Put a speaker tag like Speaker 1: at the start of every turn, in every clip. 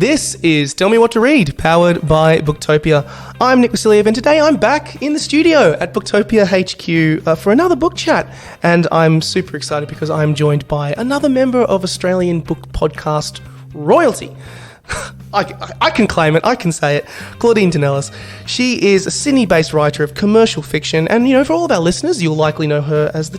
Speaker 1: This is Tell Me What to Read, powered by Booktopia. I'm Nick Wasiliev, and today I'm back in the studio at Booktopia HQ for another book chat. And I'm super excited because I'm joined by another member of Australian book podcast royalty. I can claim it, I can say it. Claudine Tinellis. She is a Sydney-based writer of commercial fiction, and for all of our listeners, you'll likely know her as a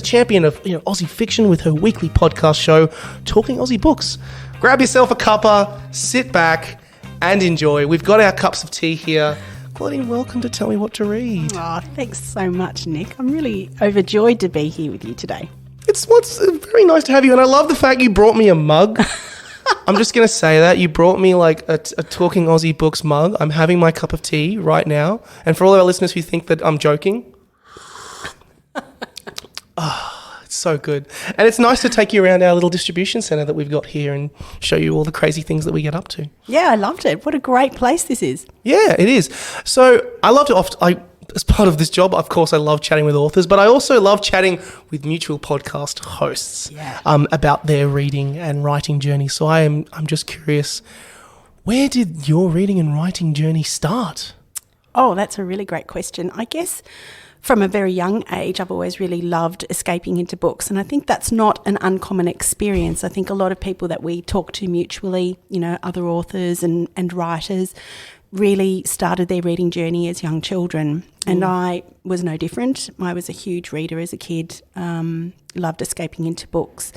Speaker 1: champion of Aussie fiction with her weekly podcast show, Talking Aussie Books. Grab yourself a cuppa, sit back, and enjoy. We've got our cups of tea here. Claudine, welcome to Tell Me What to Read.
Speaker 2: Oh, thanks so much, Nick. I'm really overjoyed to be here with you today.
Speaker 1: It's very nice to have you, and I love the fact you brought me a mug. I'm just going to say that. You brought me like a Talking Aussie Books mug. I'm having my cup of tea right now. And for all of our listeners who think that I'm joking, it's so good. And it's nice to take you around our little distribution centre that we've got here and show you all the crazy things that we get up to.
Speaker 2: Yeah, I loved it. What a great place this is.
Speaker 1: Yeah, it is. So I love to as part of this job, of course, I love chatting with authors, but I also love chatting with mutual podcast hosts about their reading and writing journey. So I'm just curious, where did your reading and writing journey start?
Speaker 2: Oh, that's a really great question. I guess from a very young age, I've always really loved escaping into books, and I think that's not an uncommon experience. I think a lot of people that we talk to mutually, other authors and writers, really started their reading journey as young children. And I was no different. I was a huge reader as a kid, loved escaping into books.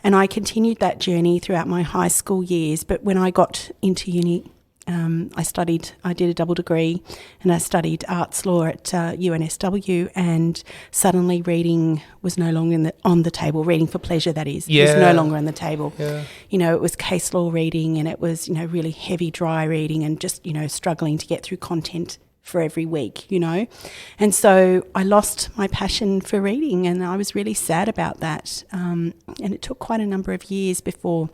Speaker 2: And I continued that journey throughout my high school years. But when I got into uni, I did a double degree, and I studied arts law at UNSW, and suddenly reading was no longer on the table. Reading for pleasure, that is, was no longer on the table. Yeah. It was case law reading, and it was, really heavy, dry reading, and just, struggling to get through content for every week, And so I lost my passion for reading, and I was really sad about that. And it took quite a number of years before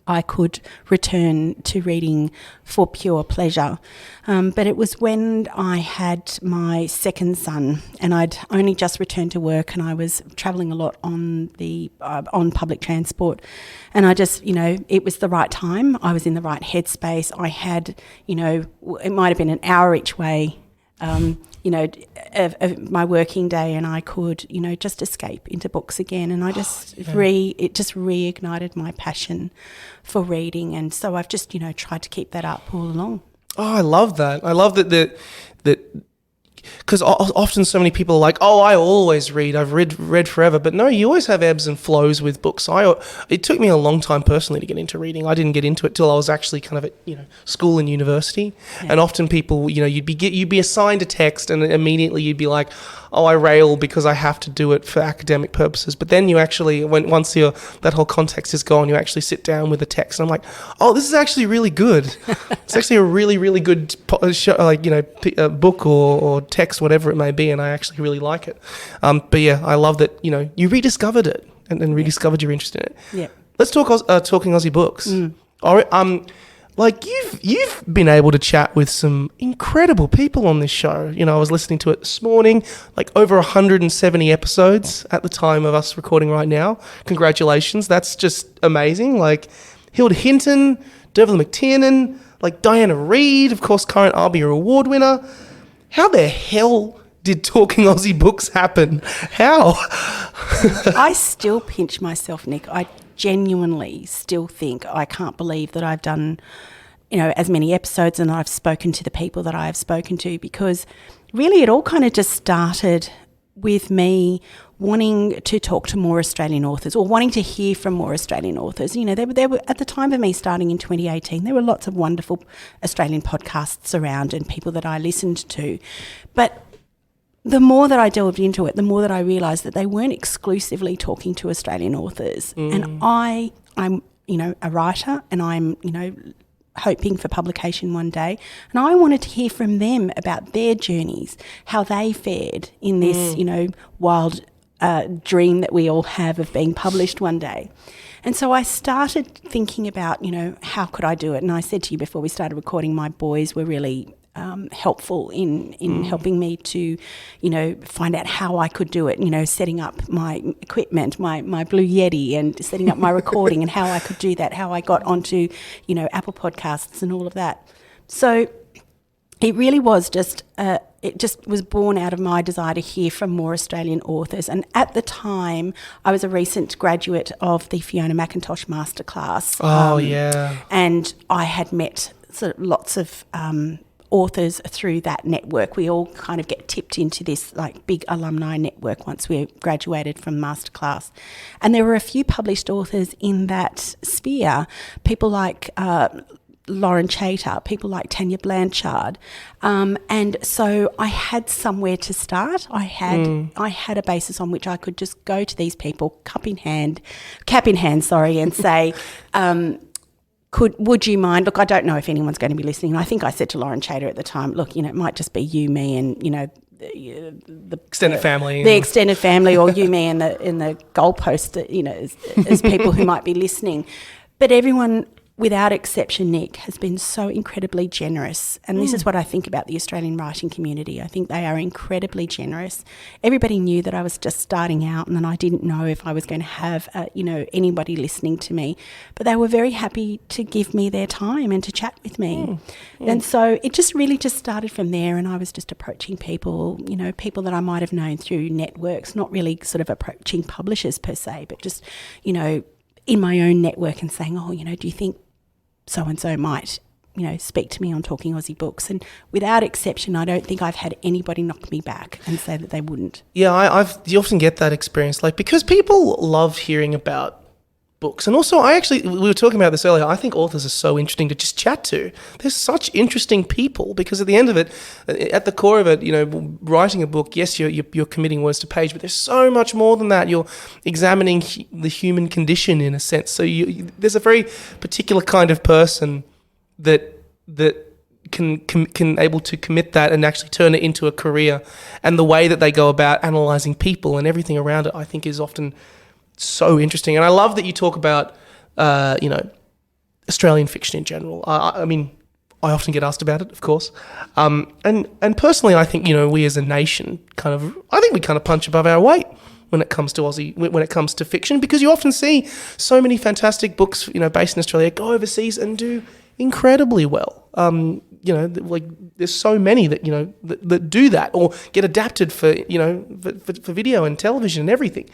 Speaker 2: I could return to reading for pure pleasure. But it was when I had my second son, and I'd only just returned to work, and I was travelling a lot on public transport. And I just, it was the right time. I was in the right headspace. I had, it might have been an hour each way, of my working day, and I could, just escape into books again. And I just it just reignited my passion for reading. And so I've just, tried to keep that up all along.
Speaker 1: Oh, I love that. I love that because often so many people are like, oh, I always read. I've read forever. But no, you always have ebbs and flows with books. It took me a long time personally to get into reading. I didn't get into it till I was actually kind of at school and university. Yeah. And often people, you'd be assigned a text, and immediately you'd be like, oh, I rail because I have to do it for academic purposes. But then you actually, once that whole context is gone, you actually sit down with the text. And I'm like, oh, this is actually really good. It's actually a really, really good book or text, whatever it may be, and I actually really like it. But yeah, I love that, you rediscovered it and rediscovered your interest in it. Yeah. Let's talk Talking Aussie Books. All right, you've been able to chat with some incredible people on this show. I was listening to it this morning, like over 170 episodes at the time of us recording right now. Congratulations. That's just amazing. Like Hilda Hinton, Dervla McTiernan, like Diana Reid, of course, current ARBIA award winner. How the hell did Talking Aussie Books happen? How?
Speaker 2: I still pinch myself, Nick. I genuinely still think I can't believe that I've done, as many episodes, and I've spoken to the people that I have spoken to, because really it all kind of just started with me wanting to talk to more Australian authors, or wanting to hear from more Australian authors. There were at the time of me starting in 2018, there were lots of wonderful Australian podcasts around and people that I listened to. But the more that I delved into it, the more that I realised that they weren't exclusively talking to Australian authors. And I'm a writer, and I'm, hoping for publication one day. And I wanted to hear from them about their journeys, how they fared in this, wild dream that we all have of being published one day. And so I started thinking about, how could I do it? And I said to you before we started recording, my boys were really helpful in helping me to, find out how I could do it, setting up my equipment, my Blue Yeti, and setting up my recording and how I could do that, how I got onto, Apple Podcasts and all of that. So it really was it just was born out of my desire to hear from more Australian authors. And at the time, I was a recent graduate of the Fiona McIntosh Masterclass.
Speaker 1: Oh, yeah.
Speaker 2: And I had met sort of lots of authors through that network. We all kind of get tipped into this like big alumni network once we graduated from Masterclass. And there were a few published authors in that sphere, people like Lauren Chater, people like Tanya Blanchard, and so I had somewhere to start. I had a basis on which I could just go to these people, cap in hand, and say, would you mind? Look, I don't know if anyone's going to be listening. I think I said to Lauren Chater at the time, look, it might just be you, me, and the
Speaker 1: extended family,
Speaker 2: the extended family, or you, me, and the goalpost, as people who might be listening, but everyone, without exception, Nick, has been so incredibly generous. And this is what I think about the Australian writing community. I think they are incredibly generous. Everybody knew that I was just starting out and then I didn't know if I was going to have, anybody listening to me. But they were very happy to give me their time and to chat with me. And so it just really just started from there, and I was just approaching people, people that I might have known through networks, not really sort of approaching publishers per se, but just, in my own network and saying, do you think so-and-so might, speak to me on Talking Aussie Books? And without exception, I don't think I've had anybody knock me back and say that they wouldn't.
Speaker 1: Yeah, you often get that experience, because people love hearing about books. And also, we were talking about this earlier, I think authors are so interesting to just chat to. They're such interesting people, because at the end of it, at the core of it, writing a book, yes, you're committing words to page, but there's so much more than that. You're examining the human condition in a sense. So there's a very particular kind of person that can able to commit that and actually turn it into a career. And the way that they go about analysing people and everything around it, I think, is often so interesting. And I love that you talk about, Australian fiction in general. I mean, I often get asked about it, of course. And personally, I think, we as a nation I think we punch above our weight when it comes to fiction, because you often see so many fantastic books, based in Australia go overseas and do incredibly well. There's so many that, that do that or get adapted for video and television and everything.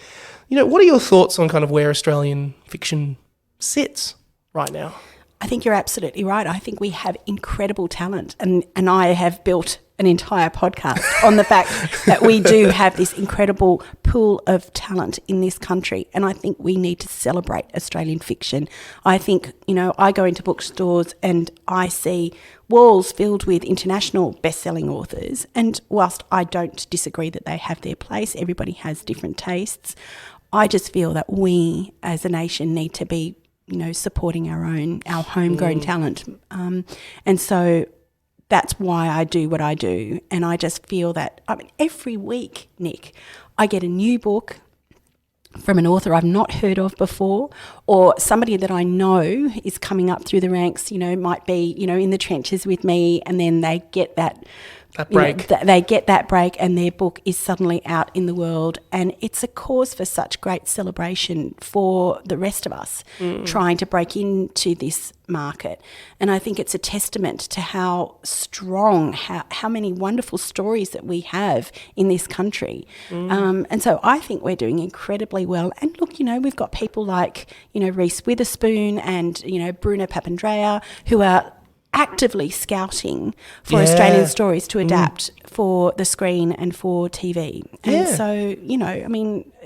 Speaker 1: What are your thoughts on where Australian fiction sits right now?
Speaker 2: I think you're absolutely right. I think we have incredible talent, and I have built an entire podcast on the fact that we do have this incredible pool of talent in this country, and I think we need to celebrate Australian fiction. I think, I go into bookstores and I see walls filled with international best-selling authors, and whilst I don't disagree that they have their place, everybody has different tastes, I just feel that we as a nation need to be, supporting our homegrown talent. And so that's why I do what I do. And I just feel that, every week, Nick, I get a new book from an author I've not heard of before, or somebody that I know is coming up through the ranks, might be, in the trenches with me, and then they get that break. They get that break and their book is suddenly out in the world, and it's a cause for such great celebration for the rest of us trying to break into this market. And I think it's a testament to how strong, how many wonderful stories that we have in this country. And so I think we're doing incredibly well. And look, we've got people like, Reese Witherspoon and, Bruna Papandreou, who are actively scouting for Australian stories to adapt for the screen and for TV. And so,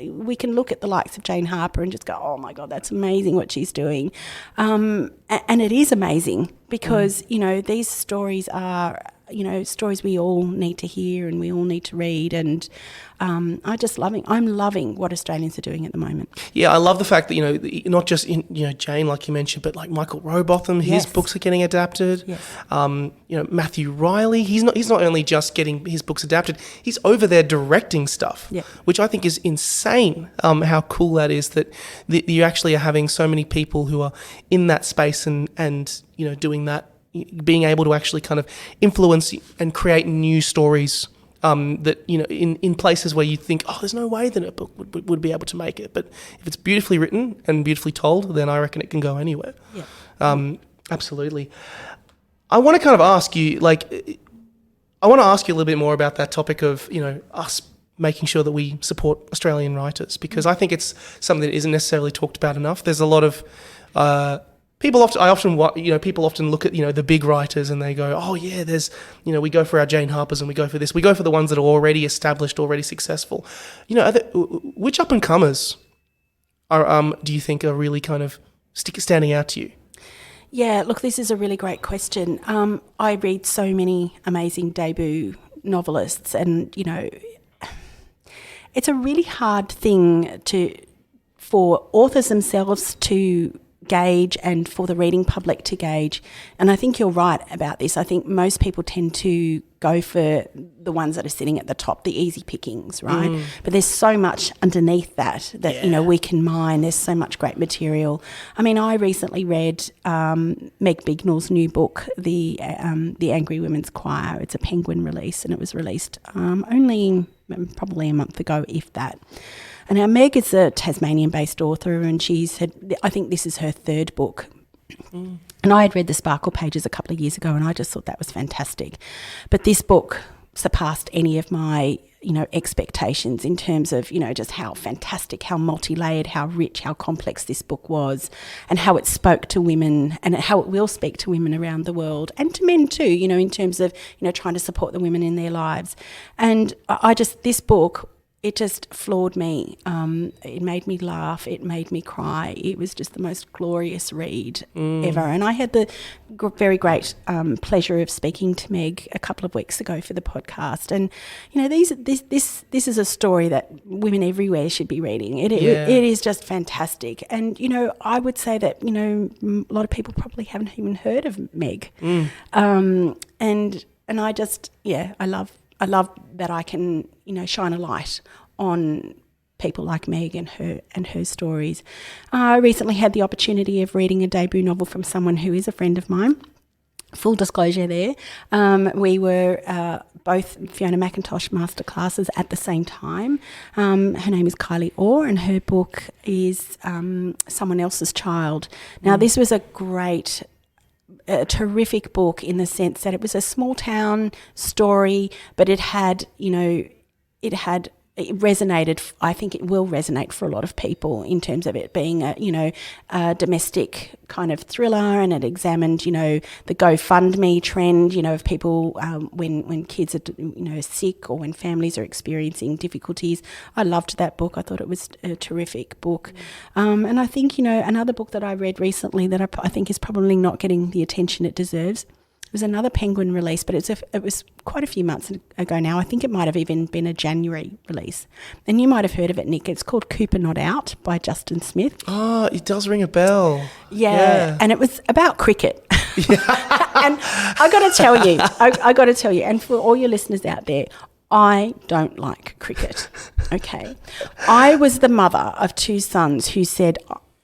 Speaker 2: we can look at the likes of Jane Harper and just go, oh my God, that's amazing what she's doing. And it is amazing because, these stories are, stories we all need to hear and we all need to read. And I'm loving what Australians are doing at the moment. Yeah,
Speaker 1: I love the fact that, not just in, Jane, like you mentioned, but like Michael Rowbotham, his books are getting adapted. Yes. Matthew Riley, he's not only just getting his books adapted, he's over there directing stuff, which I think is insane, how cool that is that you actually are having so many people who are in that space and doing that being able to actually kind of influence and create new stories that, you know, in places where you think, oh, there's no way that a book would be able to make it. But if it's beautifully written and beautifully told, then I reckon it can go anywhere. Yeah. Absolutely. I want to kind of ask you, a little bit more about that topic of, you know, us making sure that we support Australian writers, because I think it's something that isn't necessarily talked about enough. There's a lot of people often look at, you know, the big writers and they go, oh yeah, there's, you know, we go for our Jane Harpers and we go for this. We go for the ones that are already established, already successful. You know, which up and comers do you think are really kind of standing out to you?
Speaker 2: Yeah, look, this is a really great question. I read so many amazing debut novelists, and, you know, it's a really hard thing for authors themselves to gauge and for the reading public to gauge. And I think you're right about this. I think most people tend to go for the ones that are sitting at the top, the easy pickings, right? But there's so much underneath that you know, we can mine. There's so much great material. I mean, I recently read Meg Bignell's new book, The Angry Women's Choir. It's a Penguin release, and it was released only probably a month ago, if that. And now Meg is a Tasmanian-based author, and I think this is her third book. And I had read The Sparkle Pages a couple of years ago, and I just thought that was fantastic. But this book surpassed any of my, you know, expectations in terms of, you know, just how fantastic, how multi-layered, how rich, how complex this book was, and how it spoke to women, and how it will speak to women around the world, and to men too, you know, in terms of, you know, trying to support the women in their lives. And this book, it just floored me. It made me laugh. It made me cry. It was just the most glorious read ever. And I had the very great pleasure of speaking to Meg a couple of weeks ago for the podcast. And, you know, this is a story that women everywhere should be reading. It is just fantastic. And, you know, I would say that, you know, a lot of people probably haven't even heard of Meg. And I just, I love that I can, you know, shine a light on people like Meg and her stories. I recently had the opportunity of reading a debut novel from someone who is a friend of mine. Full disclosure there. We were both Fiona McIntosh masterclasses at the same time. Her name is Kylie Orr, and her book is Someone Else's Child. Now, this was a terrific book in the sense that it was a small town story, but it resonated. I think it will resonate for a lot of people in terms of it being a domestic kind of thriller, and it examined, you know, the GoFundMe trend, you know, of people when kids are, you know, sick, or when families are experiencing difficulties. I loved that book. I thought it was a terrific book. And I think, you know, another book that I read recently that I think is probably not getting the attention it deserves was another Penguin release, but it was quite a few months ago now. I think it might have even been a January release. And you might have heard of it, Nick. It's called Cooper Not Out by Justin Smith.
Speaker 1: Oh, it does ring a bell.
Speaker 2: Yeah. And it was about cricket. And I got to tell you, and for all your listeners out there, I don't like cricket, okay? I was the mother of two sons who said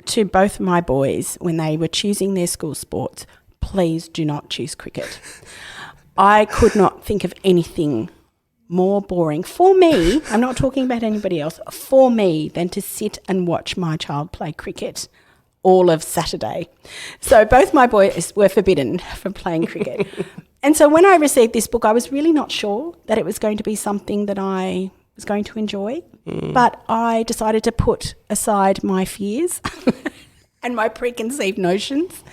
Speaker 2: to both my boys when they were choosing their school sports, please do not choose cricket. I could not think of anything more boring for me, I'm not talking about anybody else, for me than to sit and watch my child play cricket all of Saturday. So both my boys were forbidden from playing cricket. And so when I received this book, I was really not sure that it was going to be something that I was going to enjoy, but I decided to put aside my fears and my preconceived notions,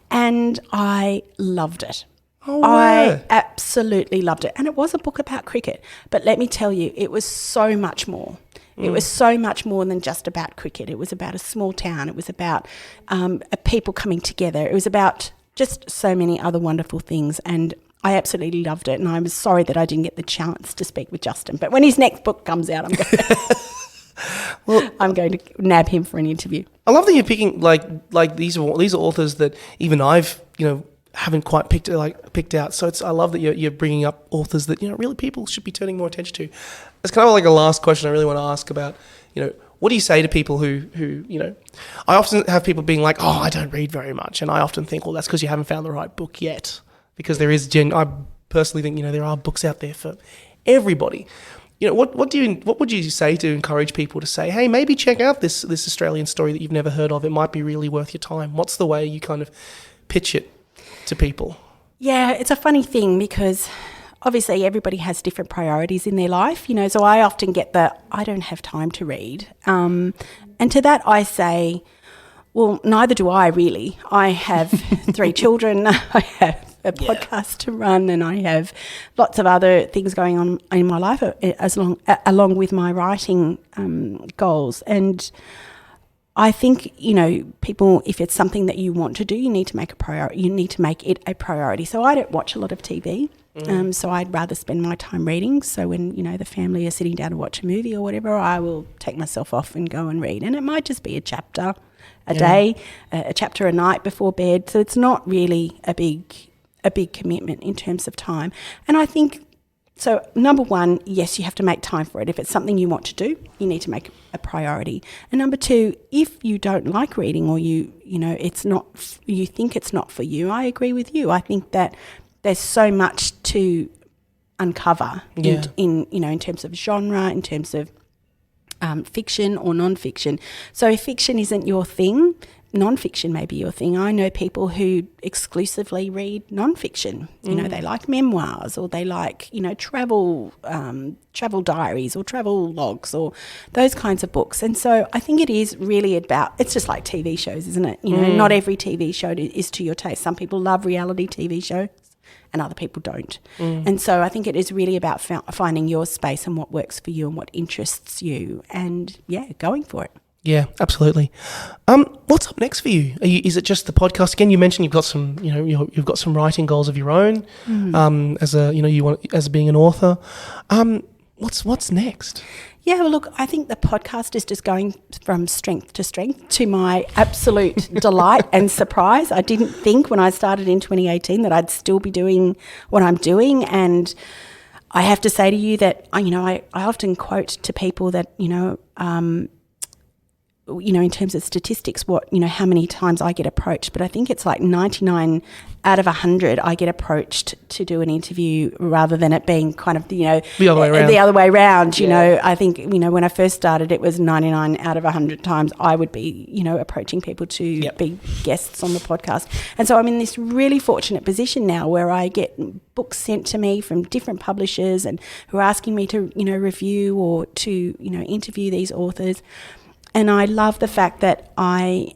Speaker 2: and I loved it.
Speaker 1: Oh, wow.
Speaker 2: I absolutely loved it. And it was a book about cricket, but let me tell you, it was so much more. It was so much more than just about cricket. It was about a small town. It was about people coming together. It was about just so many other wonderful things, and I absolutely loved it. And I was sorry that I didn't get the chance to speak with Justin, but when his next book comes out, I'm going to nab him for an interview. I
Speaker 1: love that you're picking like these are authors that even I've, you know, haven't quite picked out. So I love that you're bringing up authors that, you know, really people should be turning more attention to. It's kind of like a last question I really want to ask about, you know, what do you say to people who you know, I often have people being like, oh, I don't read very much, and I often think, well, that's because you haven't found the right book yet. because there is I personally think, there are books out there for everybody. What would you say to encourage people to say, hey, maybe check out this Australian story that you've never heard of? It might be really worth your time. What's the way you kind of pitch it to people? Yeah,
Speaker 2: it's a funny thing because obviously everybody has different priorities in their life, so I often get I don't have time to read. And to that I say, well, neither do I really. I have 3 children, I have a podcast to run, and I have lots of other things going on in my life along with my writing goals. And I think, people, if it's something that you want to do, you need to make it a priority. So I don't watch a lot of TV. So I'd rather spend my time reading. So when, the family are sitting down to watch a movie or whatever, I will take myself off and go and read. And it might just be a chapter a day, a chapter a night before bed. So it's not really a big commitment in terms of time. And I think, so number one, yes, you have to make time for it. If it's something you want to do, you need to make a priority. And number two, if you don't like reading or you think it's not for you, I agree with you. I think that there's so much to uncover in terms of genre, in terms of fiction or non-fiction. So if fiction isn't your thing, non-fiction may be your thing. I know people who exclusively read non-fiction. They like memoirs, or they like, travel diaries or travel logs or those kinds of books. And so I think it is really about, it's just like TV shows, isn't it? Not every TV show is to your taste. Some people love reality TV shows and other people don't. And so I think it is really about finding your space and what works for you and what interests you, and going for it.
Speaker 1: Yeah, absolutely. What's up next for you? Is it just the podcast again? You mentioned you've got some, you've got some writing goals of your own, as being an author. What's next?
Speaker 2: Yeah, well, look, I think the podcast is just going from strength to strength, to my absolute delight and surprise. I didn't think when I started in 2018 that I'd still be doing what I'm doing, and I have to say to you that I often quote to people that in terms of statistics, how many times I get approached, but I think it's like 99 out of 100 I get approached to do an interview, rather than it being kind of, the other way around. I think, when I first started, it was 99 out of 100 times I would be, approaching people to be guests on the podcast. And so I'm in this really fortunate position now where I get books sent to me from different publishers and who are asking me to, review or to, interview these authors. And I love the fact that I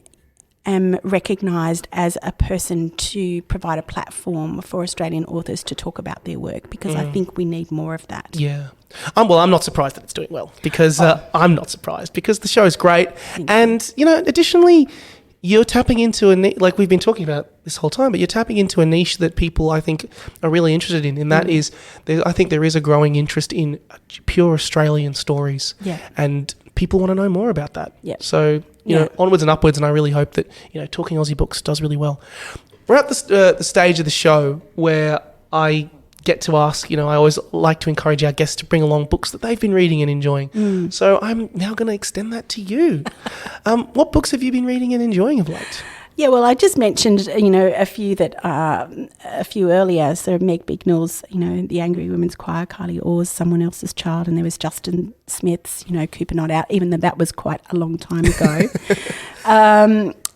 Speaker 2: am recognised as a person to provide a platform for Australian authors to talk about their work, because I think we need more of that. Yeah.
Speaker 1: Well, I'm not surprised that it's doing well, because I'm not surprised, because the show is great. And, additionally, you're tapping into like we've been talking about this whole time, but you're tapping into a niche that people, I think, are really interested in. And that is, I think there is a growing interest in pure Australian stories. Yeah. And people want to know more about that. Yeah. So, onwards and upwards, and I really hope that, Talking Aussie Books does really well. We're at the stage of the show where I get to ask, I always like to encourage our guests to bring along books that they've been reading and enjoying. So I'm now going to extend that to you. What books have you been reading and enjoying of late?
Speaker 2: Yeah, well, I just mentioned, a few earlier. So Meg Bignell's, The Angry Women's Choir, Kylie Orr's Someone Else's Child, and there was Justin Smith's, Cooper Not Out, even though that was quite a long time ago.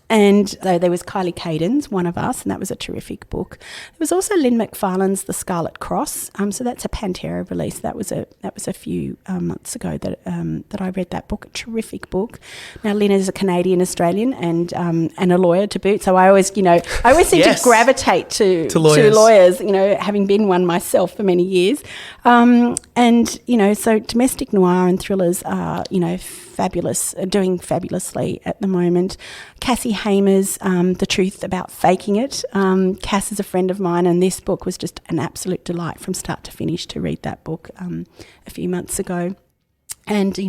Speaker 2: And there was Kylie Caden's One of Us, and that was a terrific book. There was also Lynn McFarlane's The Scarlet Cross. So that's a Pantera release. That was a few months ago that I read that book. A terrific book. Now Lynn is a Canadian Australian and a lawyer to boot. So I always seem to gravitate to lawyers. Having been one myself for many years. So domestic noir and thrillers are fabulous, doing fabulously at the moment. Cassie Hamer's The Truth About Faking It. Cass is a friend of mine, and this book was just an absolute delight from start to finish to read that book a few months ago. And,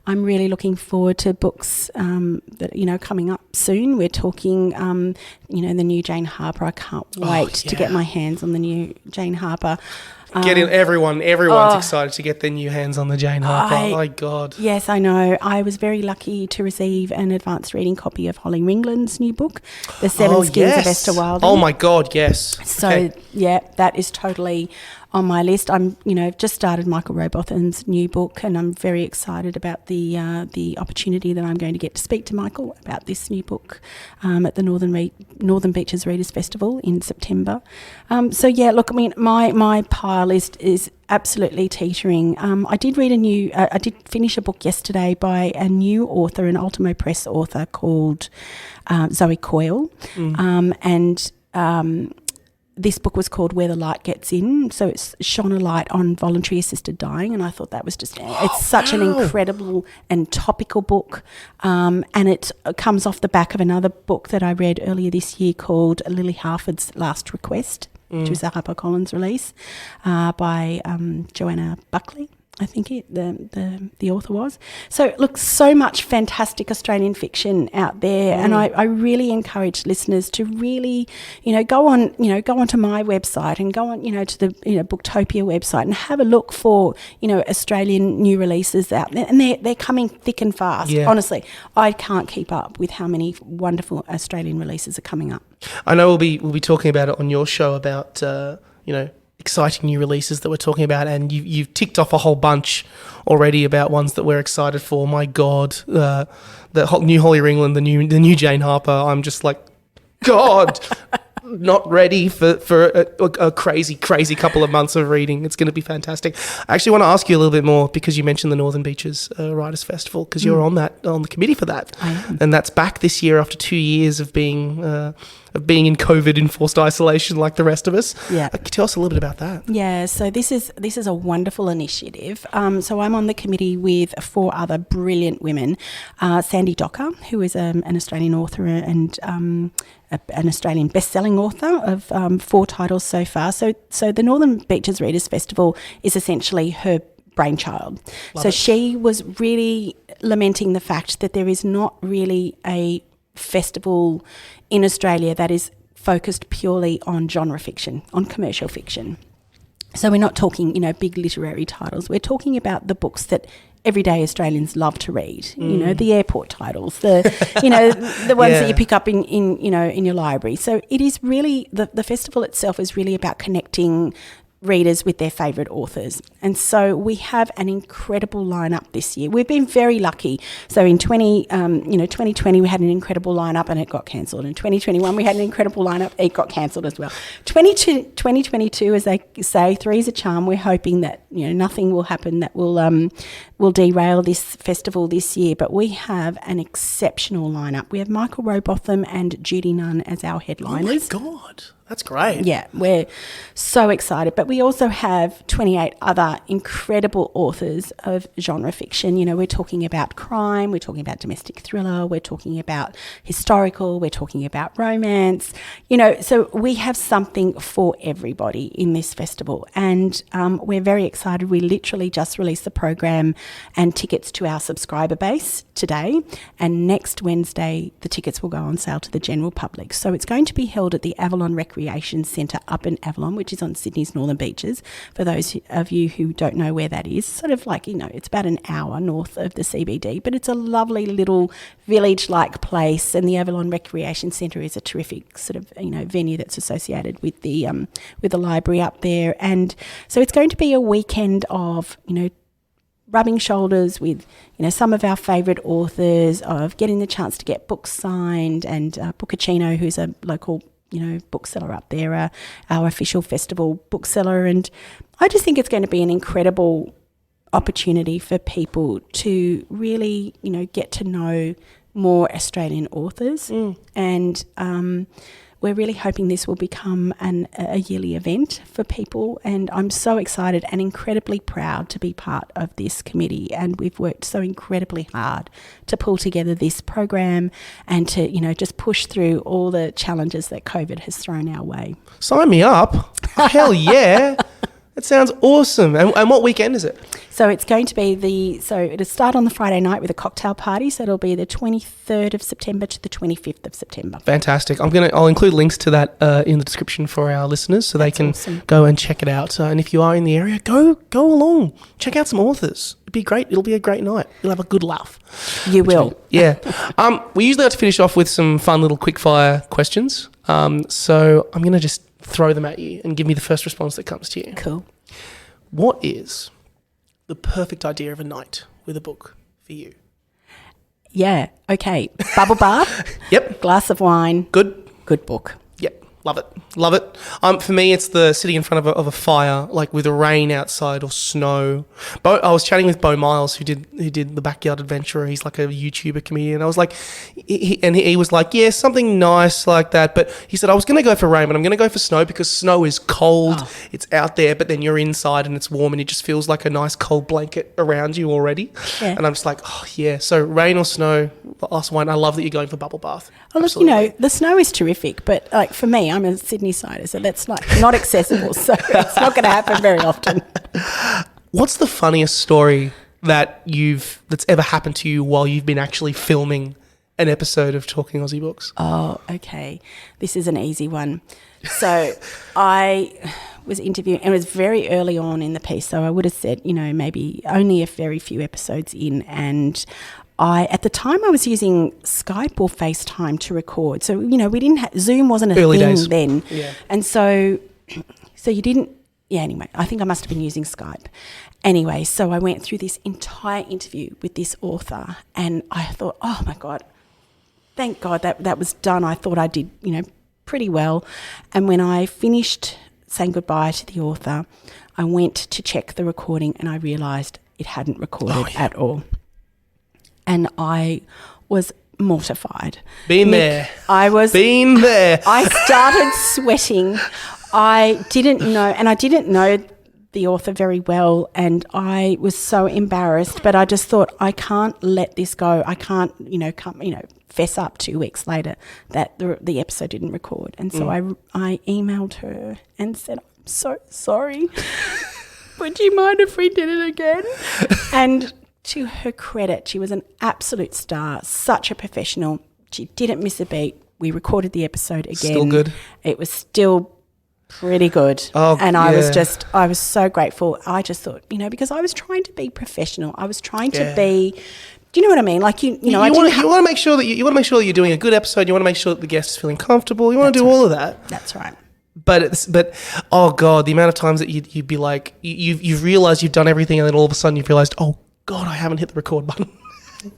Speaker 2: I'm really looking forward to books that, coming up soon. We're talking, the new Jane Harper. I can't wait to get my hands on the new Jane Harper.
Speaker 1: Everyone's excited to get their new hands on the Jane Harper. My God.
Speaker 2: Yes, I know. I was very lucky to receive an advanced reading copy of Holly Ringland's new book, The Seven Skins of Esther Wilding.
Speaker 1: Oh my God, yes.
Speaker 2: So, that is totally on my list. I'm, just started Michael Rowbotham's new book, and I'm very excited about the opportunity that I'm going to get to speak to Michael about this new book at the Northern Beaches Readers Festival in September. My pile list is absolutely teetering. I did finish a book yesterday by a new author, an Ultimo Press author called Zoe Coyle, this book was called Where the Light Gets In. So it's shone a light on voluntary assisted dying, and I thought that was it's such an incredible and topical book, and it comes off the back of another book that I read earlier this year called Lily Harford's Last Request, which was a HarperCollins release by Joanna Buckley, I think the author was. So look, so much fantastic Australian fiction out there, and I really encourage listeners to really, go onto my website and go on, to the Booktopia website and have a look for, Australian new releases out there, and they're coming thick and fast. Yeah. Honestly, I can't keep up with how many wonderful Australian releases are coming up.
Speaker 1: I know we'll be talking about it on your show about exciting new releases that we're talking about, and you've ticked off a whole bunch already about ones that we're excited for. My God, the new Holly Ringland, the new Jane Harper. I'm just like, God, not ready for a crazy couple of months of reading. It's going to be fantastic. I actually want to ask you a little bit more because you mentioned the Northern Beaches Writers Festival, because you're on the committee for that.
Speaker 2: I am.
Speaker 1: And that's back this year after 2 years of being in COVID enforced isolation like the rest of us.
Speaker 2: Yeah.
Speaker 1: Tell us a little bit about that.
Speaker 2: Yeah, so this is a wonderful initiative. So I'm on the committee with 4 other brilliant women. Sandy Docker, who is an Australian author and an Australian best-selling author of 4 titles so far. So the Northern Beaches Readers Festival is essentially her brainchild. She was really lamenting the fact that there is not really a festival in Australia that is focused purely on genre fiction, on commercial fiction. So we're not talking, big literary titles. We're talking about the books that everyday Australians love to read. The airport titles, the ones that you pick up in your library. So it is really the festival itself is really about connecting readers with their favourite authors. And so we have an incredible lineup this year. We've been very lucky. So in 2020 we had an incredible lineup and it got cancelled. In 2021 we had an incredible lineup, it got cancelled as well. 2022, as they say, three's a charm. We're hoping that nothing will happen that will derail this festival this year. But we have an exceptional lineup. We have Michael Rowbotham and Judy Nunn as our headliners.
Speaker 1: Oh my God. That's great.
Speaker 2: Yeah, we're so excited. But we also have 28 other incredible authors of genre fiction. We're talking about crime, we're talking about domestic thriller, we're talking about historical, we're talking about romance. So we have something for everybody in this festival. And we're very excited. We literally just released the program and tickets to our subscriber base today. And next Wednesday, the tickets will go on sale to the general public. So it's going to be held at the Avalon Recreation Centre up in Avalon, which is on Sydney's Northern Beaches. For those of you who don't know where that is, sort of like, it's about an hour north of the CBD, but it's a lovely little village-like place, and the Avalon Recreation Centre is a terrific sort of, venue that's associated with the library up there. And so it's going to be a weekend of, rubbing shoulders with, some of our favourite authors, of getting the chance to get books signed, and Bookachino, who's a local bookseller up there, our official festival bookseller. And I just think it's going to be an incredible opportunity for people to really, get to know more Australian authors. And we're really hoping this will become a yearly event for people. And I'm so excited and incredibly proud to be part of this committee. And we've worked so incredibly hard to pull together this program and to, just push through all the challenges that COVID has thrown our way.
Speaker 1: Sign me up. Hell yeah. That sounds awesome. And what weekend is it?
Speaker 2: So it's going to be it'll start on the Friday night with a cocktail party. So it'll be the 23rd of September to the 25th of September.
Speaker 1: Fantastic. I'll include links to that in the description for our listeners so they can go and check it out. And if you are in the area, go along. Check out some authors. It'd be great. It'll be a great night. You'll have a good laugh.
Speaker 2: You will.
Speaker 1: Yeah. We usually like to finish off with some fun little quickfire questions. So I'm going to just throw them at you and give me the first response that comes to you.
Speaker 2: Cool.
Speaker 1: What is the perfect idea of a night with a book for you?
Speaker 2: Yeah. Okay. Bubble bath.
Speaker 1: Yep.
Speaker 2: Glass of wine.
Speaker 1: Good
Speaker 2: Book.
Speaker 1: Yep. Love it. Love it. For me, it's the sitting in front of a fire, like with the rain outside or snow. I was chatting with Bo Miles, who did The Backyard Adventurer. He's like a YouTuber comedian. I was like, he was like, yeah, something nice like that. But he said, I was going to go for rain, but I'm going to go for snow because snow is cold. Oh. It's out there, but then you're inside and it's warm and it just feels like a nice cold blanket around you already. Yeah. And I'm just like, oh yeah. So rain or snow, glass of wine. I love that you're going for bubble bath.
Speaker 2: Well, look, the snow is terrific, but like for me, I'm a Sydney sider, so that's not accessible. So it's not going to happen very often.
Speaker 1: What's the funniest story that's ever happened to you while you've been actually filming an episode of Talking Aussie Books?
Speaker 2: Oh, okay. This is an easy one. So I was interviewing, and it was very early on in the piece, so I would have said, maybe only a very few episodes in, and at the time I was using Skype or FaceTime to record. So, we didn't Zoom wasn't a
Speaker 1: early
Speaker 2: thing
Speaker 1: days.
Speaker 2: then.
Speaker 1: Yeah.
Speaker 2: And so you didn't, anyway, I think I must have been using Skype. Anyway, so I went through this entire interview with this author and I thought, oh my God, thank God that was done. I thought I did, pretty well. And when I finished saying goodbye to the author, I went to check the recording and I realised it hadn't recorded at all. And I was mortified.
Speaker 1: Been there.
Speaker 2: I started sweating. I didn't know the author very well, and I was so embarrassed. But I just thought, I can't let this go. I can't, fess up 2 weeks later that the episode didn't record. And so I emailed her and said, I'm so sorry. Would you mind if we did it again? And to her credit, she was an absolute star, such a professional. She didn't miss a beat. We recorded the episode again.
Speaker 1: Still good?
Speaker 2: It was still pretty good.
Speaker 1: Oh,
Speaker 2: and I was so grateful. I just thought, because I was trying to be professional. I was trying to be, do you know what I mean? Like, you want
Speaker 1: to make sure that you're doing a good episode. You want to make sure that the guest is feeling comfortable. You want to do all of that.
Speaker 2: That's right.
Speaker 1: But oh God, the amount of times that you'd be like, you've realised you've done everything and then all of a sudden you've realised, oh God, I haven't hit the record button.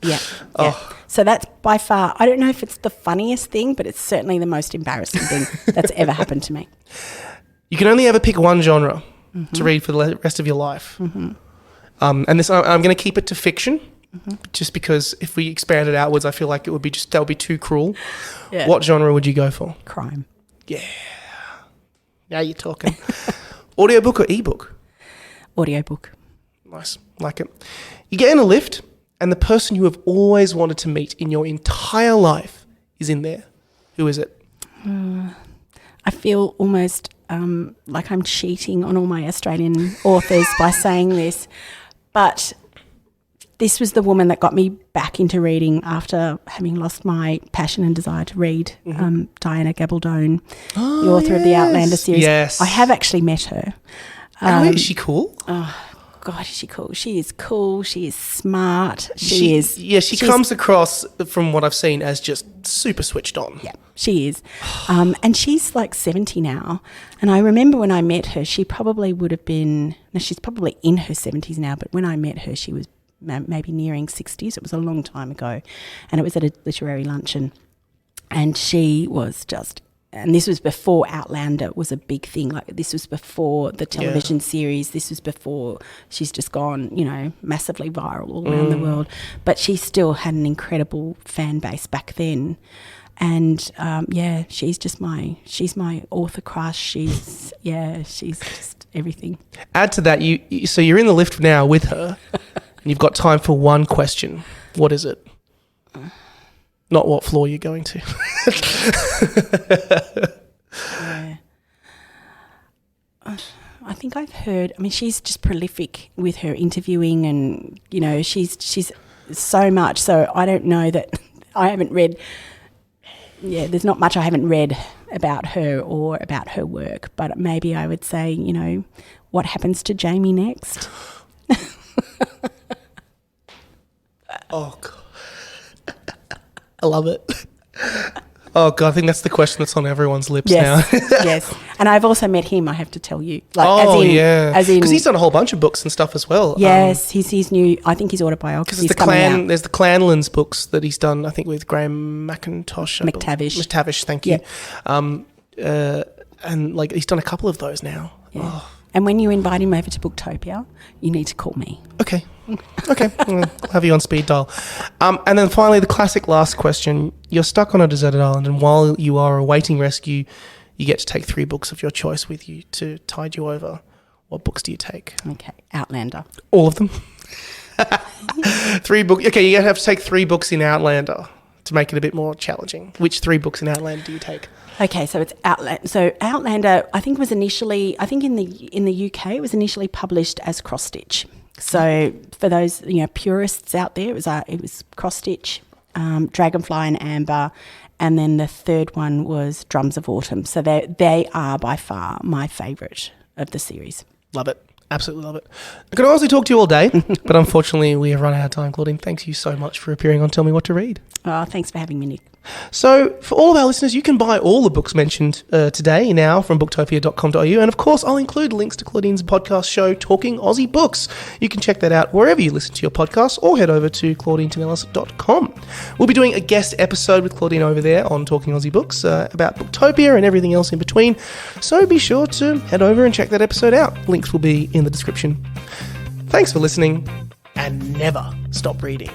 Speaker 2: Yeah.
Speaker 1: Oh.
Speaker 2: So that's by far, I don't know if it's the funniest thing, but it's certainly the most embarrassing thing that's ever happened to me.
Speaker 1: You can only ever pick one genre to read for the rest of your life.
Speaker 2: Mm-hmm.
Speaker 1: And this, I'm going to keep it to fiction, just because if we expand it outwards, I feel like that would be too cruel. Yeah. What genre would you go for?
Speaker 2: Crime.
Speaker 1: Yeah. Now you're talking. Audiobook or ebook?
Speaker 2: Audiobook.
Speaker 1: Nice. Like it. You get in a lift and the person you have always wanted to meet in your entire life is in there. Who is it?
Speaker 2: I feel almost like I'm cheating on all my Australian authors by saying this, but this was the woman that got me back into reading after having lost my passion and desire to read, Diana Gabaldon, the author of the Outlander series.
Speaker 1: Yes.
Speaker 2: I have actually met her.
Speaker 1: Is she cool?
Speaker 2: Oh, God, is she cool? She is cool. She is smart. She is.
Speaker 1: Yeah, she comes across, from what I've seen, as just super switched on.
Speaker 2: Yeah, she is. And she's like 70 now. And I remember when I met her, she probably would have been, she's probably in her 70s now, but when I met her, she was maybe nearing 60s. It was a long time ago. And it was at a literary luncheon. And she was just, and this was before Outlander was a big thing. Like, this was before the television series. This was before she's just gone, massively viral all around the world. But she still had an incredible fan base back then. And, she's my author crush. She's just everything.
Speaker 1: Add to that, so you're in the lift now with her and you've got time for one question. What is it? Not what floor you're going to.
Speaker 2: Yeah. I think I've heard. I mean, she's just prolific with her interviewing, and you know, she's so much. So I don't know that I haven't read. Yeah, there's not much I haven't read about her or about her work. But maybe I would say, you know, What Happens to Jamie Next.
Speaker 1: Oh, God. I love it. Oh, God, I think that's the question that's on everyone's lips now.
Speaker 2: Yes. And I've also met him, I have to tell you.
Speaker 1: Yeah.
Speaker 2: As in,
Speaker 1: because he's done a whole bunch of books and stuff as well.
Speaker 2: Yes, his new, I think his autobiography is coming out.
Speaker 1: There's the Clanlands books that he's done, I think, with Graham McIntosh. McTavish, thank you.
Speaker 2: Yeah.
Speaker 1: And, like, he's done a couple of those now.
Speaker 2: Yeah.
Speaker 1: Oh.
Speaker 2: And when you invite him over to Booktopia, you need to call me.
Speaker 1: Okay. I'll have you on speed dial. And then finally, the classic last question. You're stuck on a deserted island, and while you are awaiting rescue, you get to take 3 books of your choice with you to tide you over. What books do you take?
Speaker 2: Okay, Outlander.
Speaker 1: All of them? 3 books. Okay, you have to take 3 books in Outlander to make it a bit more challenging. Which 3 books in Outlander do you take?
Speaker 2: Okay, so it's Outlander. So Outlander, I think was initially, in the UK, it was initially published as cross stitch. So for those purists out there, it was cross stitch, Dragonfly and Amber, and then the third one was Drums of Autumn. So they are by far my favourite of the series.
Speaker 1: Love it. Absolutely love it. I could honestly talk to you all day, but unfortunately we have run out of time. Claudine, thanks you so much for appearing on Tell Me What to Read.
Speaker 2: Oh, thanks for having me, Nick.
Speaker 1: So for all of our listeners, you can buy all the books mentioned today now from booktopia.com.au, and of course I'll include links to Claudine's podcast show, Talking Aussie Books. You can check that out wherever you listen to your podcasts, or head over to claudinetinellis.com. We'll be doing a guest episode with Claudine over there on Talking Aussie Books about Booktopia and everything else in between, so be sure to head over and check that episode out. Links will be in the description. Thanks for listening, and never stop reading.